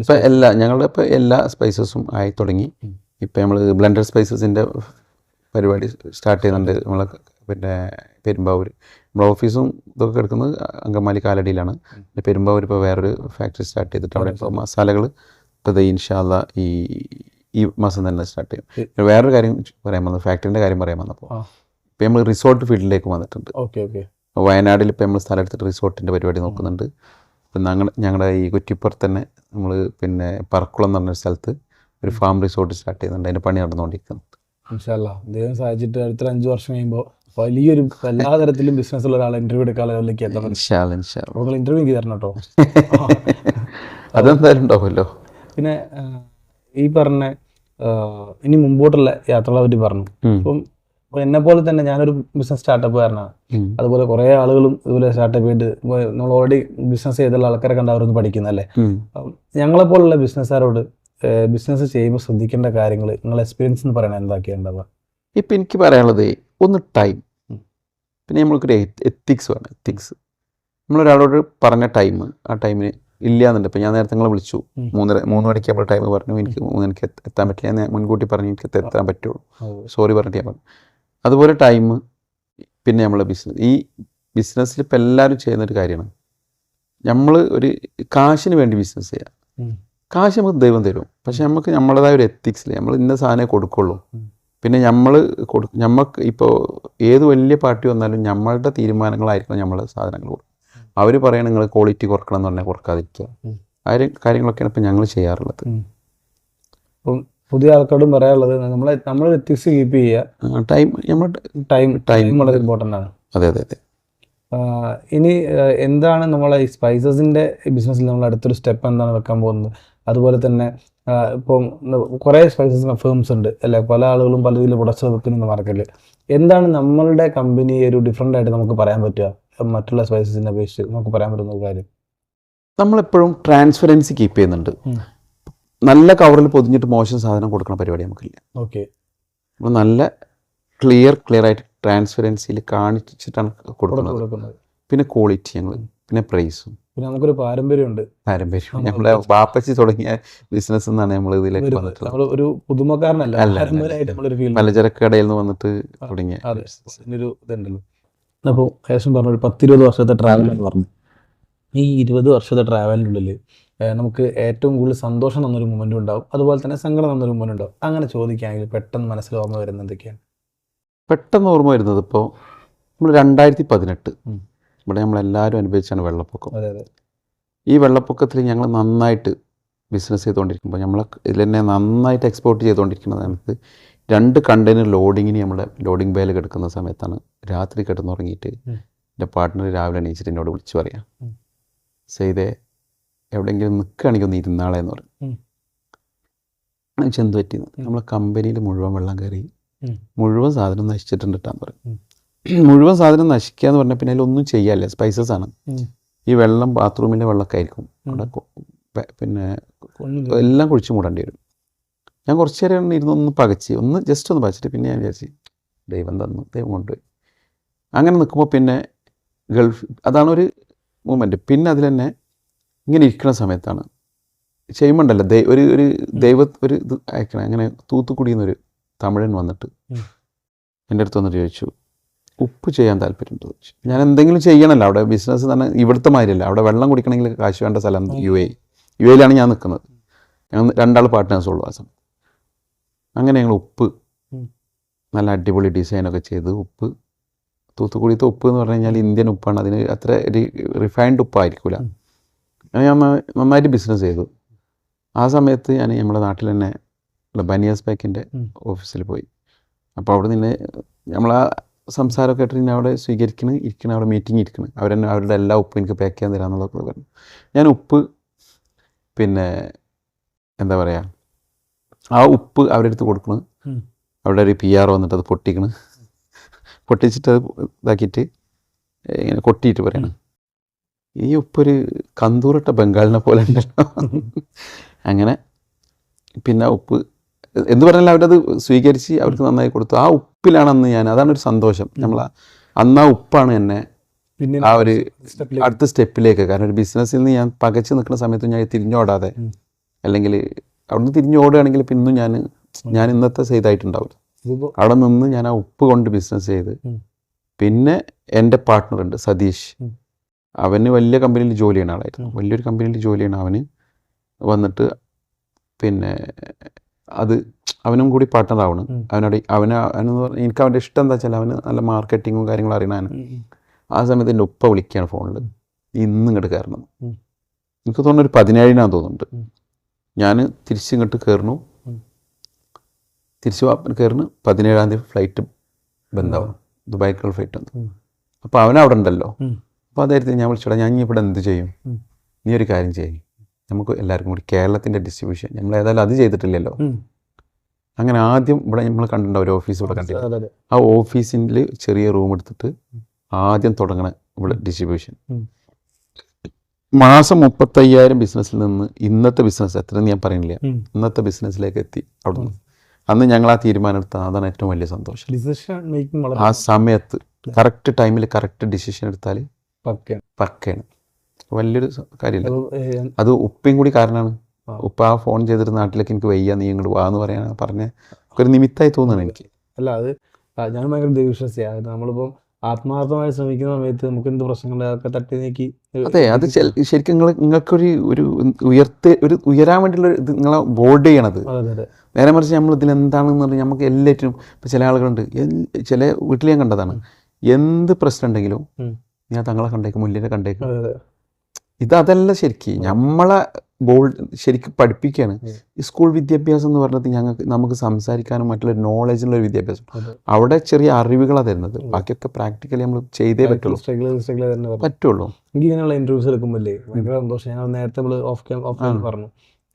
ഇപ്പം ഞങ്ങളുടെ ഇപ്പോൾ എല്ലാ സ്പൈസസും ആയി തുടങ്ങി. ഇപ്പം നമ്മൾ ബ്ലെൻഡഡ് സ്പൈസസിൻ്റെ പരിപാടി സ്റ്റാർട്ട് ചെയ്യുന്നുണ്ട്. നമ്മളെ പെരുമ്പാവൂർ നമ്മുടെ ഓഫീസും ഇതൊക്കെ എടുക്കുന്നത് അങ്കമാലി കാലടിയിലാണ്. പെരുമ്പാവൂർ ഇപ്പോൾ വേറൊരു ഫാക്ടറി സ്റ്റാർട്ട് ചെയ്തിട്ട് അവിടെ ഇപ്പോൾ മസാലകൾ ഇപ്പോൾ ഇൻഷാ അല്ലാഹ് ഈ മാസം തന്നെ സ്റ്റാർട്ട് ചെയ്യും. വേറൊരു കാര്യം പറയാൻ വന്നത്, ഫാക്ടറിൻ്റെ കാര്യം പറയാൻ വന്നപ്പോൾ ഇപ്പോൾ നമ്മൾ റിസോർട്ട് ഫീൽഡിലേക്ക് വന്നിട്ടുണ്ട്. വയനാട്ടിൽ ഇപ്പോൾ നമ്മൾ സ്ഥലം എടുത്തിട്ട് റിസോർട്ടിൻ്റെ പരിപാടി നോക്കുന്നുണ്ട്. ഇപ്പം ഞങ്ങളുടെ ഈ കുറ്റിപ്പുറത്ത് തന്നെ നമ്മൾ പറക്കുളം എന്ന് പറഞ്ഞൊരു സ്ഥലത്ത് ഒരു ഫാം റിസോർട്ട് സ്റ്റാർട്ട് ചെയ്യുന്നുണ്ട്. അതിൻ്റെ പണി നടന്നുകൊണ്ടിരിക്കുന്നുണ്ട്. ഇൻഷാ അല്ലാഹ് ദൈവം സഹായിച്ചിട്ട് അടുത്ത 5 വർഷം കഴിയുമ്പോൾ വലിയൊരു എല്ലാ തരത്തിലും ബിസിനസ്സുള്ള ഒരാളെ ഇന്റർവ്യൂ എടുക്കാനുള്ളതിലേക്ക് എത്തണം. ഇന്റർവ്യൂ എനിക്ക് തരണം കേട്ടോ. അതെന്തായാലും ഉണ്ടാവുമല്ലോ. പിന്നെ ഈ പറഞ്ഞ ഇനി മുമ്പോട്ടുള്ള യാത്രകളെ പറ്റി പറഞ്ഞു. ഇപ്പം എന്നെ പോലെ തന്നെ ഞാനൊരു ബിസിനസ് സ്റ്റാർട്ടപ്പ് കാരനാണ്. അതുപോലെ കുറേ ആളുകളും ഇതുപോലെ സ്റ്റാർട്ടപ്പ് ചെയ്ത് നമ്മൾ ഓൾറെഡി ബിസിനസ് ചെയ്തുള്ള ആൾക്കാരെ കണ്ട് അവരൊന്ന് പഠിക്കുന്നല്ലേ. ഞങ്ങളെപ്പോലുള്ള ബിസിനസ്സുകാരോട് ബിസിനസ് ചെയ്യുമ്പോൾ ശ്രദ്ധിക്കേണ്ട കാര്യങ്ങൾ നിങ്ങളുടെ എക്സ്പീരിയൻസ് എന്ന് പറയണത് എന്തൊക്കെയുണ്ടാവുക? ഇപ്പം എനിക്ക് പറയാനുള്ളത് ഒന്ന് ടൈം, പിന്നെ നമ്മൾക്കൊരു എത്തിക്സ് വേണം. എത്തിക്സ് നമ്മളൊരാളോട് പറഞ്ഞ ടൈം ആ ടൈമിന് ഇല്ല എന്നുണ്ട്. ഇപ്പം ഞാൻ നേരത്തെ നിങ്ങളെ വിളിച്ചു 3 മണിക്ക് നമ്മൾ ടൈം പറഞ്ഞു, എനിക്ക് 3 മണിക്ക് എത്താൻ പറ്റില്ല. ഞാൻ മുൻകൂട്ടി പറഞ്ഞു എനിക്ക് എത്താൻ പറ്റുള്ളൂ, സോറി പറഞ്ഞിട്ട് ഞാൻ പറഞ്ഞു. അതുപോലെ ടൈം. പിന്നെ നമ്മളെ ഈ ബിസിനസ്സിൽ ഇപ്പം എല്ലാവരും ചെയ്യുന്നൊരു കാര്യമാണ്, നമ്മൾ ഒരു കാശിന് വേണ്ടി ബിസിനസ് ചെയ്യാം. കാശ് നമുക്ക് ദൈവം തരും, പക്ഷെ നമുക്ക് നമ്മളേതായ ഒരു എത്തിക്സിൽ നമ്മൾ ഇന്ന സാധനമേ കൊടുക്കുള്ളൂ. പിന്നെ നമുക്ക് ഇപ്പോൾ ഏത് വലിയ പാർട്ടി വന്നാലും നമ്മളുടെ തീരുമാനങ്ങളായിരിക്കണം നമ്മളെ സാധനങ്ങൾ കൊടുക്കും. അവർ പറയണം നിങ്ങൾ ക്വാളിറ്റി കുറക്കണം എന്ന് പറഞ്ഞാൽ കുറക്കാതിരിക്കുക. കാര്യങ്ങളൊക്കെയാണ് ഇപ്പം ഞങ്ങൾ ചെയ്യാറുള്ളത്. അപ്പം പുതിയ ആൾക്കാരോടും പറയാനുള്ളത് നമ്മൾ എത്തിക്സ് കീപ്പ് ചെയ്യുക. ടൈം വളരെ ഇമ്പോർട്ടൻ്റ് ആണ്. അതെ അതെ അതെ. ഇനി എന്താണ് നമ്മളെ ഈ സ്പൈസസിൻ്റെ ബിസിനസ്സിൽ നമ്മൾ അടുത്തൊരു സ്റ്റെപ്പ് എന്താണ് വെക്കാൻ പോകുന്നത്? അതുപോലെ തന്നെ ഇപ്പം കുറേ സ്പൈസസ് ഫേംസ് ഉണ്ട് അല്ലേ, പല ആളുകളും പല രീതിയിൽ പ്രൊഡക്ട്സ് വെക്കുന്ന മാർക്കറ്റിൽ. എന്താണ് നമ്മളുടെ കമ്പനി ഒരു ഡിഫറെൻ്റ് ആയിട്ട് നമുക്ക് പറയാൻ പറ്റുക മറ്റുള്ള സ്പൈസസിനെ അപേക്ഷിച്ച് നമുക്ക് പറയാൻ പറ്റുന്ന കാര്യം? നമ്മളെപ്പോഴും ട്രാൻസ്പെറൻസി കീപ്പ് ചെയ്യുന്നുണ്ട്. നല്ല കവറിൽ പൊതിഞ്ഞിട്ട് മോശം സാധനം കൊടുക്കുന്ന പരിപാടി നമുക്കില്ല. ഓക്കെ. നമ്മൾ നല്ല ക്ലിയർ ആയിട്ട് ട്രാൻസ്പെറൻസിയിൽ കാണിച്ചിട്ടാണ് കൊടുക്കുന്നത്. പിന്നെ ക്വാളിറ്റി ഞങ്ങൾ, പിന്നെ പ്രൈസും. പിന്നെ നമുക്കൊരു പാരമ്പര്യം. നമ്മളെ ബാപ്പച്ചി തുടങ്ങിയ ബിസിനസ് എന്നാണ് നമ്മൾ ഇതിലേക്ക് വന്നിട്ടുള്ളത്. ഒരു പുതുമക്കാരനല്ല, പലചരക്ക് കടയിൽ നിന്ന് വന്നിട്ട് തുടങ്ങിയ ഒരു ഇതുണ്ടല്ലോ. അപ്പോൾ ഏകദേശം പറഞ്ഞു ഒരു 10-20 വർഷത്തെ ട്രാവൽ എന്ന് പറഞ്ഞു. ഈ 20 വർഷത്തെ ട്രാവലിനുള്ളിൽ നമുക്ക് ഏറ്റവും കൂടുതൽ സന്തോഷം തന്നൊരു മൊമെൻറ്റും ഉണ്ടാവും, അതുപോലെ തന്നെ സങ്കടം തന്നൊരു മൊമെൻറ്റും ഉണ്ടാവും. അങ്ങനെ ചോദിക്കുകയാണെങ്കിൽ പെട്ടെന്ന് മനസ്സിൽ ഓർമ്മ വരുന്നത് എന്തൊക്കെയാണ്? പെട്ടെന്ന് ഓർമ്മ വരുന്നത് ഇപ്പോൾ നമ്മൾ 2018 ഇവിടെ നമ്മളെല്ലാവരും അനുഭവിച്ചാണ് വെള്ളപ്പൊക്കം. ഈ വെള്ളപ്പൊക്കത്തിൽ ഞങ്ങൾ നന്നായിട്ട് ബിസിനസ് ചെയ്തുകൊണ്ടിരിക്കുമ്പോൾ നമ്മൾ ഇതിൽ തന്നെ നന്നായിട്ട് എക്സ്പോർട്ട് ചെയ്തുകൊണ്ടിരിക്കുന്ന സമയത്ത് 2 കണ്ടെയ്നർ ലോഡിങ്ങിന് നമ്മുടെ ലോഡിംഗ് ബേയിൽ കിടക്കുന്ന സമയത്താണ് രാത്രി കിടന്നുറങ്ങിയിട്ട് എൻ്റെ പാർട്ട്ണർ രാവിലെ എണീച്ചിട്ട് എന്നോട് വിളിച്ചു പറയാം, സെയ്തേ എവിടെയെങ്കിലും നിൽക്കുകയാണെങ്കിൽ ഒന്ന് ഇരുന്നാളെ എന്ന് പറയും. എന്ത് പറ്റിയെന്ന്, നമ്മളെ കമ്പനിയിൽ മുഴുവൻ വെള്ളം കയറി, മുഴുവൻ സാധനം നശിച്ചിട്ടുണ്ട് കേട്ടാന്ന് പറയും. മുഴുവൻ സാധനം നശിക്കുക എന്ന് പറഞ്ഞാൽ പിന്നെ അതിലൊന്നും ചെയ്യാനില്ല, സ്പൈസസ് ആണ്. ഈ വെള്ളം ബാത്റൂമിൻ്റെ വെള്ളമൊക്കെ ആയിരിക്കും അവിടെ, പിന്നെ എല്ലാം കുഴിച്ച് മൂടേണ്ടി വരും. ഞാൻ കുറച്ച് നേരം ഇരുന്നൊന്ന് പകച്ച് ജസ്റ്റ് ഒന്ന് പകച്ചിട്ട് പിന്നെ ഞാൻ വിചാരിച്ച് ദൈവം തന്നു, ദൈവം കൊണ്ടുപോയി. അങ്ങനെ നിൽക്കുമ്പോൾ പിന്നെ ഗൾഫ്, അതാണ് ഒരു മൂമെൻറ്റ്. പിന്നെ അതിൽ തന്നെ ഇങ്ങനെ ഇരിക്കുന്ന സമയത്താണ് ചെയ്യുമ്പോണ്ടല്ലോ ഒരു ഇത് അയക്കണം. അങ്ങനെ തൂത്തുക്കുടിയിൽ നിന്നൊരു തമിഴൻ വന്നിട്ട് എൻ്റെ അടുത്ത് വന്നിട്ട് ചോദിച്ചു, ഉപ്പ് ചെയ്യാൻ താല്പര്യമുണ്ടോ ചോദിച്ചു. ഞാൻ എന്തെങ്കിലും ചെയ്യണമല്ലോ, അവിടെ ബിസിനസ് തന്നെ ഇവിടുത്തെ മാതിരിയല്ല, അവിടെ വെള്ളം കുടിക്കണമെങ്കിൽ കാശ് വേണ്ട സ്ഥലം യു എയിലാണ് ഞാൻ നിൽക്കുന്നത്. ഞങ്ങൾ 2 പാർട്ട്നേഴ്സ് ഉള്ളൂ ആ സമയം. അങ്ങനെ ഞങ്ങൾ ഉപ്പ് നല്ല അടിപൊളി ഡിസൈനൊക്കെ ചെയ്ത്, ഉപ്പ് തൂത്തുക്കുടിയത്തെ ഉപ്പ് എന്ന് പറഞ്ഞു കഴിഞ്ഞാൽ ഇന്ത്യൻ ഉപ്പാണ്, അതിന് അത്ര റിഫൈൻഡ് ഉപ്പായിരിക്കില്ല. ഞാൻ നന്നായിട്ട് ബിസിനസ് ചെയ്തു. ആ സമയത്ത് ഞാൻ നമ്മുടെ നാട്ടിൽ തന്നെ ബനിയസ് ബാക്കിൻ്റെ ഓഫീസിൽ പോയി. അപ്പോൾ അവിടെ നിന്ന് നമ്മളാ സംസാരമൊക്കെ ആയിട്ട് അവിടെ ഇരിക്കണം, അവിടെ മീറ്റിംഗ് ഇരിക്കണം. അവരുടെ എല്ലാ ഉപ്പും എനിക്ക് പാക്ക് ചെയ്യാൻ തരാമെന്നുള്ളതൊക്കെ പറഞ്ഞു. ഞാൻ ഉപ്പ് പിന്നെ എന്താ പറയുക, ആ ഉപ്പ് അവരുടെ അടുത്ത് കൊടുക്കണം. അവിടെ ഒരു PR വന്നിട്ട് അത് പൊട്ടിച്ചിട്ട് അത് ഇതാക്കിയിട്ട് ഇങ്ങനെ കൊട്ടിയിട്ട് പറയണം, ഈ ഉപ്പൊരു കന്തൂറിട്ട ബംഗാളിനെ പോലെ ഉണ്ടല്ലോ. അങ്ങനെ പിന്നെ ഉപ്പ് എന്ന് പറഞ്ഞാൽ അവരത് സ്വീകരിച്ച് അവർക്ക് നന്നായി കൊടുത്തു. ആ ഉപ്പിലാണ് അന്ന് അതാണ് ഒരു സന്തോഷം. അന്ന് ആ ഉപ്പാണ് എന്നെ ആ ഒരു അടുത്ത സ്റ്റെപ്പിലേക്ക്, കാരണം ഒരു ബിസിനസ്സിൽ നിന്ന് ഞാൻ പകച്ച് നിൽക്കുന്ന സമയത്ത് ഞാൻ തിരിഞ്ഞോടാതെ, അല്ലെങ്കിൽ അവിടുന്ന് തിരിഞ്ഞോടുകയാണെങ്കിൽ പിന്നും ഞാൻ ഇന്നത്തെ ചെയ്തായിട്ടുണ്ടാവില്ല. അവിടെ നിന്ന് ഞാൻ ആ ഉപ്പ് കൊണ്ട് ബിസിനസ് ചെയ്ത്. പിന്നെ എൻ്റെ പാർട്ട്ണറുണ്ട് സതീഷ്, അവന് വലിയ കമ്പനിയിൽ ജോലി ചെയ്യുന്ന ആളായിരുന്നു, വലിയൊരു കമ്പനിയിൽ ജോലി ചെയ്യണം. അവന് വന്നിട്ട് പിന്നെ അത് അവനും കൂടി പാർട്ട്ണറാവണം. അവനെന്ന് പറഞ്ഞാൽ എനിക്ക് അവൻ്റെ ഇഷ്ടം എന്താ വെച്ചാൽ അവന് നല്ല മാർക്കറ്റിങ്ങും കാര്യങ്ങളും അറിയണാണ്. ആ സമയത്ത് എൻ്റെ ഉപ്പ വിളിക്കുകയാണ് ഫോണിൽ, ഇങ്ങോട്ട് കയറണം. എനിക്ക് തോന്നുന്നു ഒരു 17-നാണ് തോന്നുന്നുണ്ട്. ഞാൻ തിരിച്ചിങ്ങോട്ട് കയറണു, തിരിച്ച് കയറുന്നു. 17-ാം തീയതി ഫ്ലൈറ്റ് ബന്ധാവണം, ദുബായ്ക്കുള്ള ഫ്ലൈറ്റ് വന്നു. അപ്പോൾ അവനവിടെ ഉണ്ടല്ലോ. അപ്പോൾ അതായിരുന്നു ഞാൻ വിളിച്ചോടാ, ഞാൻ ഇവിടെ എന്ത് ചെയ്യും, നീ ഒരു കാര്യം ചെയ്യും, നമുക്ക് എല്ലാവർക്കും കൂടി കേരളത്തിൻ്റെ ഡിസ്ട്രിബ്യൂഷൻ, നമ്മൾ ഏതായാലും അത് ചെയ്തിട്ടില്ലല്ലോ. അങ്ങനെ ആദ്യം ഇവിടെ നമ്മൾ കണ്ടിട്ടുണ്ടോ ഒരു ഓഫീസ് ഇവിടെ കണ്ടില്ല, ആ ഓഫീസിൽ ചെറിയ റൂം എടുത്തിട്ട് ആദ്യം തുടങ്ങണ ഇവിടെ ഡിസ്ട്രിബ്യൂഷൻ. മാസം 35,000 ബിസിനസ്സിൽ നിന്ന് ഇന്നത്തെ ബിസിനസ് എത്രയെന്ന് ഞാൻ പറയുന്നില്ല, ഇന്നത്തെ ബിസിനസ്സിലേക്ക് എത്തി. അവിടെ നിന്ന് അന്ന് ഞങ്ങൾ ആ തീരുമാനം എടുത്ത, അതാണ് ഏറ്റവും വലിയ സന്തോഷം. ആ സമയത്ത് കറക്റ്റ് ടൈമിൽ കറക്റ്റ് ഡിസിഷൻ എടുത്താൽ പക്കയാണ്, വലിയൊരു കാര്യമില്ല. അത് ഉപ്പയും കൂടി കാരണമാണ്. ഉപ്പ ആ ഫോൺ ചെയ്തിട്ട് നാട്ടിലേക്ക് എനിക്ക് വയ്യ, നീ ഇങ്ങോട്ട് വാന്ന് പറഞ്ഞ ഒരു നിമിത്തമായി തോന്നുന്നു എനിക്ക്. അല്ല, അത് ഞാൻ ഭയങ്കര ദൈവവിശ്വാസിയാണ്. നമ്മളിപ്പം ആത്മാർത്ഥമായി ശ്രമിക്കുന്ന സമയത്ത് നമുക്ക് എന്ത് പ്രശ്നങ്ങളൊക്കെ തട്ടി നീക്കി. അതെ, അത് ശരിക്കും നിങ്ങൾക്കൊരു ഉയരാൻ വേണ്ടിയുള്ള ഇത് നിങ്ങളെ ബോൾഡ് ചെയ്യണത്. നേരെ മറിച്ച് നമ്മൾ ഇതിലെന്താണെന്ന് പറഞ്ഞാൽ നമുക്ക് എല്ലാറ്റിനും, ഇപ്പം ചില ആളുകളുണ്ട്, ചില വീട്ടിൽ ഞാൻ കണ്ടതാണ്, എന്ത് പ്രശ്നം ഉണ്ടെങ്കിലും ഞാൻ തങ്ങളെ കണ്ടേക്കും, മുല്ലിനെ കണ്ടേക്കും. അതല്ല ശരിക്കും നമ്മളെ ശരിക്കും പഠിപ്പിക്കുകയാണ്. ഈ സ്കൂൾ വിദ്യാഭ്യാസം എന്ന് പറഞ്ഞത് നമുക്ക് സംസാരിക്കാനും മറ്റുള്ള നോളജിനുള്ള ഒരു വിദ്യാഭ്യാസം. അവിടെ ചെറിയ അറിവുകളാണ് തരുന്നത്, ബാക്കിയൊക്കെ പ്രാക്ടിക്കലി നമ്മൾ ചെയ്തേ പറ്റുള്ളൂ. എനിക്ക് ഇങ്ങനെയുള്ള ഇന്റർവ്യൂസ് എടുക്കുമ്പോഴേ ഭയങ്കര സന്തോഷം. ഞാൻ നേരത്തെ നമ്മൾ ഓഫ് പറഞ്ഞു,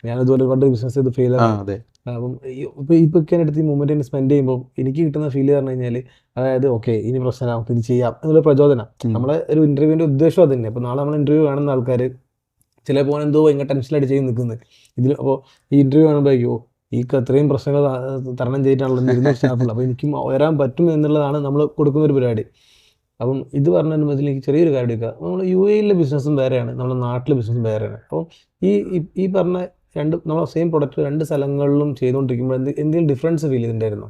ഞാൻ ഇതുപോലെ ഒരുപാട് ബിസിനസ് ചെയ്ത് ഫെയിൽ ആവും. അപ്പം ഇപ്പൊ അടുത്ത് ഈ മൊമെന്റ് സ്പെൻഡ് ചെയ്യുമ്പോൾ എനിക്ക് കിട്ടുന്ന ഫീൽ പറഞ്ഞു കഴിഞ്ഞാൽ, അതായത് ഓക്കെ ഇനി പ്രശ്നമാവും, ഇത് ചെയ്യാം എന്നുള്ള പ്രചോദനം. നമ്മളെ ഒരു ഇന്റർവ്യൂവിന്റെ ഉദ്ദേശം അത് തന്നെ. അപ്പോൾ നാളെ നമ്മൾ ഇന്റർവ്യൂ കാണുന്ന ആൾക്കാർ ചിലപ്പോൾ എന്തോ ഭയങ്കര ടെൻഷനായിട്ട് ചെയ്ത് നിൽക്കുന്നത് ഇതിൽ. അപ്പോൾ ഈ ഇന്റർവ്യൂ കാണുമ്പോഴേക്കോ ഈ ഇത്രയും പ്രശ്നങ്ങൾ തരണം ചെയ്തിട്ടാണല്ലോ ഇരുന്ന സ്റ്റാഫുള്ളത്, അപ്പോൾ എനിക്കും വരാൻ പറ്റും എന്നുള്ളതാണ് നമ്മൾ കൊടുക്കുന്ന ഒരു പരിപാടി. അപ്പം ഇത് പറഞ്ഞ എനിക്ക് ചെറിയൊരു കാര്യം എടുക്കുക, നമ്മൾ UAE ബിസിനസ്സും വേറെയാണ്, നമ്മുടെ നാട്ടിലെ ബിസിനസ്സും വേറെയാണ്. അപ്പം ഈ പറഞ്ഞ നമ്മൾ സെയിം പ്രൊഡക്റ്റ് 2 സ്ഥലങ്ങളിലും ചെയ്തുകൊണ്ടിരിക്കുമ്പോൾ എന്തെങ്കിലും ഡിഫറൻസ് ഫീൽ ചെയ്തിട്ടുണ്ടായിരുന്നോ?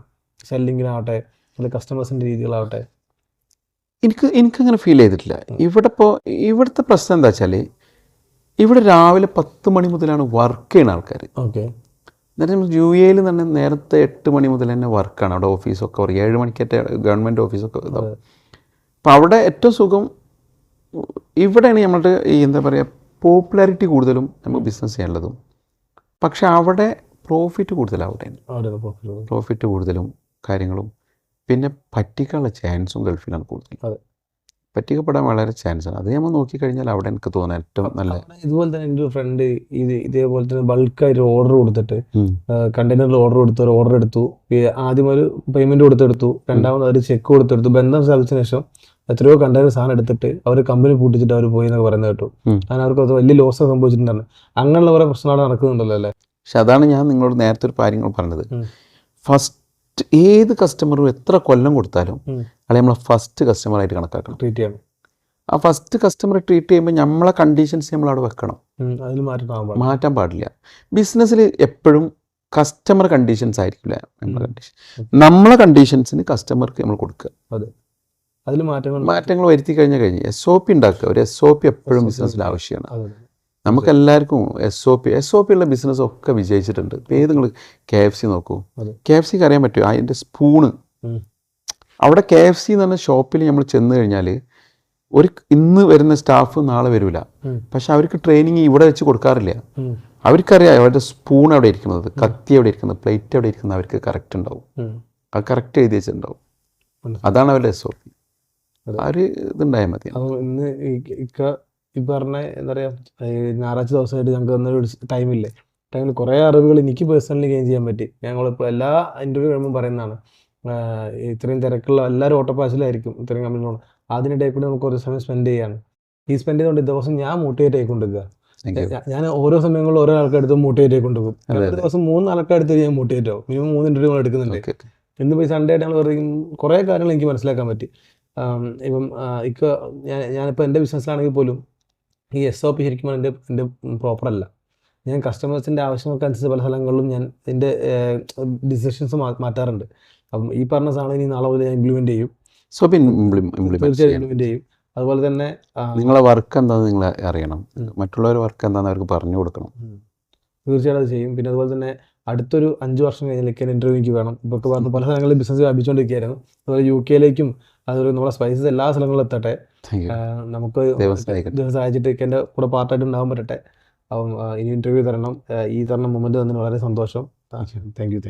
സെല്ലിങ്ങിനാവട്ടെ അല്ലെങ്കിൽ കസ്റ്റമേഴ്സിൻ്റെ രീതികളാവട്ടെ? എനിക്കങ്ങനെ ഫീൽ ചെയ്തിട്ടില്ല. ഇവിടുത്തെ പ്രശ്നം എന്താ വെച്ചാൽ, ഇവിടെ രാവിലെ 10 മണി മുതലാണ് വർക്ക് ചെയ്യുന്ന ആൾക്കാർ. ഓക്കെ. എന്നിട്ട് UAE തന്നെ നേരത്തെ 8 മണി മുതൽ തന്നെ വർക്കാണ്. അവിടെ ഓഫീസൊക്കെ 7 മണിക്കേറ്റ ഗവൺമെൻറ് ഓഫീസൊക്കെ ഇതാവും. അപ്പോൾ അവിടെ ഏറ്റവും സുഖം ഇവിടെയാണ് നമ്മളുടെ എന്താ പറയുക, പോപ്പുലാരിറ്റി കൂടുതലും നമുക്ക് ബിസിനസ് ചെയ്യാനുള്ളതും. പക്ഷെ അവിടെ പ്രോഫിറ്റ് കൂടുതലാണ്. പ്രോഫിറ്റ് കൂടുതലും കാര്യങ്ങളും, പിന്നെ പറ്റിക്കാനുള്ള ചാൻസും ഗൾഫിലാണ് കൂടുതൽ. പറ്റിക്കപ്പെടാൻ വളരെ ചാൻസാണ്. അത് നമ്മൾ നോക്കിക്കഴിഞ്ഞാൽ അവിടെ എനിക്ക് തോന്നുന്നത് ഏറ്റവും നല്ല. ഇതുപോലെ തന്നെ എൻ്റെ ഒരു ഫ്രണ്ട് ഇതേപോലെ തന്നെ ബൾക്കായിട്ട് ഓർഡർ കൊടുത്തിട്ട്, കണ്ടെയ്നറിൽ ഓർഡർ എടുത്തു. ആദ്യം ഒരു പേയ്മെന്റ് കൊടുത്തെടുത്തു, രണ്ടാമത് അവർ ചെക്ക് കൊടുത്തെടുത്തു. ബന്ധം സ്ഥാപിച്ചതിന് ശേഷം എത്രയോ കണ്ടെയ്നർ സാധനം എടുത്തിട്ട് അവർ കമ്പനി പൂട്ടിച്ചിട്ട് അവർ പോയി എന്നൊക്കെ പറയുന്നത് കേട്ടു. അങ്ങനെ അവർക്ക് അത് വലിയ ലോസ് സംഭവിച്ചിട്ടുണ്ടായിരുന്നു. അങ്ങനെയുള്ള കുറേ പ്രശ്നങ്ങൾ നടക്കുന്നുണ്ടല്ലോ അല്ലേ? പക്ഷെ അതാണ് ഞാൻ നിങ്ങളോട് നേരത്തെ ഒരു കാര്യങ്ങൾ പറഞ്ഞത്. ഫസ്റ്റ് ഏത് കസ്റ്റമറും എത്ര കൊല്ലം കൊടുത്താലും അല്ലെ നമ്മളെ ഫസ്റ്റ് കസ്റ്റമറായിട്ട് കണക്കാക്കണം, ട്രീറ്റ് ചെയ്യണം. ആ ഫസ്റ്റ് കസ്റ്റമറെ ട്രീറ്റ് ചെയ്യുമ്പോൾ നമ്മളെ കണ്ടീഷൻസ് നമ്മൾ അവിടെ വെക്കണം, അതിൽ മാറ്റാൻ പാടില്ല. ബിസിനസ്സിൽ എപ്പോഴും കസ്റ്റമർ കണ്ടീഷൻസ് ആയിരിക്കില്ല നമ്മളെ കണ്ടീഷൻ. നമ്മളെ കണ്ടീഷൻസിന് കസ്റ്റമർക്ക് നമ്മൾ കൊടുക്കുക. അതെ, അതിൽ മാറ്റങ്ങൾ വരുത്തി കഴിഞ്ഞാൽ SOP ഉണ്ടാക്കുക. ഒരു SOP എപ്പോഴും ബിസിനസ്സിൽ ആവശ്യമാണ്. നമുക്കെല്ലാവർക്കും SOP ഉള്ള ബിസിനസ് ഒക്കെ വിജയിച്ചിട്ടുണ്ട്. ഇപ്പോൾ ഏത് നിങ്ങൾ KFC നോക്കൂ, KFCക്ക് അറിയാൻ പറ്റുമോ അതിൻ്റെ സ്പൂണ്. അവിടെ KFC എന്ന് പറഞ്ഞ ഷോപ്പിൽ നമ്മൾ ചെന്ന് കഴിഞ്ഞാൽ ഇന്ന് വരുന്ന സ്റ്റാഫ് നാളെ വരില്ല. പക്ഷെ അവർക്ക് ട്രെയിനിങ് ഇവിടെ വെച്ച് കൊടുക്കാറില്ല. അവർക്കറിയാം അവരുടെ സ്പൂൺ എവിടെ ഇരിക്കുന്നത്, കത്തി എവിടെ ഇരിക്കുന്നത്, പ്ലേറ്റ് എവിടെ ഇരിക്കുന്നത് അവർക്ക് കറക്റ്റ് ഉണ്ടാവും. അത് കറക്റ്റ് എഴുതി വെച്ചിട്ടുണ്ടാവും. അതാണ് അവരുടെ SOP. ആ ഒരു ഇതുണ്ടായാൽ മതി. ഇന്ന് ഈ പറഞ്ഞ എന്താ പറയുക, ഞായറാഴ്ച ദിവസമായിട്ട് ഞങ്ങൾക്ക് തന്നൊരു ടൈമിൽ കുറേ അറിവുകൾ എനിക്ക് പേഴ്സണലി ഗെയിൻ ചെയ്യാൻ പറ്റി. ഞങ്ങളിപ്പോൾ എല്ലാ ഇൻ്റർവ്യൂ കഴിയുമ്പോൾ പറയുന്നതാണ്, ഇത്രയും തിരക്കുള്ള എല്ലാവരും ഓട്ടപ്പാച്ചിലായിരിക്കും, ഇത്രയും കമ്പനികളാണ്. അതിനിടയിൽ കൂടി നമുക്ക് കുറച്ച് സമയം സ്പെൻഡ് ചെയ്യാണ്. ഈ സ്പെൻഡ് ചെയ്തുകൊണ്ട് ദിവസം ഞാൻ മോട്ടിവേറ്റ് ആയിക്കൊണ്ടിരിക്കുക. ഞാൻ ഓരോ സമയങ്ങളിൽ ഓരോ ആൾക്കാരെടുത്ത് മോട്ടിവേറ്റ് ആയിക്കൊണ്ടിരിക്കും. ഒരു ദിവസം 3 ആൾക്കാരെടുത്ത് ഞാൻ മോട്ടിവേറ്റ് ആവും. മിനിമം 3 ഇൻ്റർവ്യൂ എടുക്കുന്നുണ്ട്. ഇന്നിപ്പോൾ ഈ സൺഡേ ആയിട്ട് ഞങ്ങൾ വെറുതെ കുറേ കാര്യങ്ങൾ എനിക്ക് മനസ്സിലാക്കാൻ പറ്റി. ഇപ്പം ഞാനിപ്പോൾ എൻ്റെ ബിസിനസ്സിലാണെങ്കിൽ പോലും ഈ SOP ശരിക്കും എൻ്റെ പ്രോപ്പറല്ല. ഞാൻ കസ്റ്റമേഴ്സിൻ്റെ ആവശ്യങ്ങൾക്കനുസരിച്ച് പല സ്ഥലങ്ങളിലും ഞാൻ എൻ്റെ ഡിസിഷൻസ് മാറ്റാറുണ്ട്. അപ്പം ഈ പറഞ്ഞ സാധനം ഇനി നാളെ മുതൽ ഞാൻ ഇംപ്ലിമെൻറ്റ് ചെയ്യും. തീർച്ചയായും ഇംപ്ലിമെൻറ്റ് ചെയ്യും. അതുപോലെ തന്നെ നിങ്ങളെ വർക്ക് എന്താണെന്ന് നിങ്ങൾ അറിയണം, മറ്റുള്ളവരുടെ വർക്ക് എന്താണെന്ന് അവർക്ക് പറഞ്ഞു കൊടുക്കണം. തീർച്ചയായിട്ടും അത് ചെയ്യും. പിന്നെ അതുപോലെ തന്നെ അടുത്തൊരു 5 വർഷം കഴിഞ്ഞാലേക്ക് ഇന്റർവ്യൂക്ക് വേണം. ഇപ്പോൾ പറഞ്ഞ പല സ്ഥലങ്ങളിൽ ബിസിനസ് വ്യാപിച്ചുകൊണ്ടിരിക്കുകയായിരുന്നു. അതുപോലെ UK അതുപോലെ നമ്മുടെ സ്പൈസസ് എല്ലാ സ്ഥലങ്ങളിലും എത്തട്ടെ. നമുക്ക് സഹായിച്ചിട്ട് എൻ്റെ കൂടെ പാർട്ടായിട്ട് ഉണ്ടാകാൻ പറ്റട്ടെ. അപ്പം ഇനി ഇന്റർവ്യൂ തരണം. ഈ തരണം മൊമെന്റ് തന്നതിന് വളരെ സന്തോഷം. Thank you.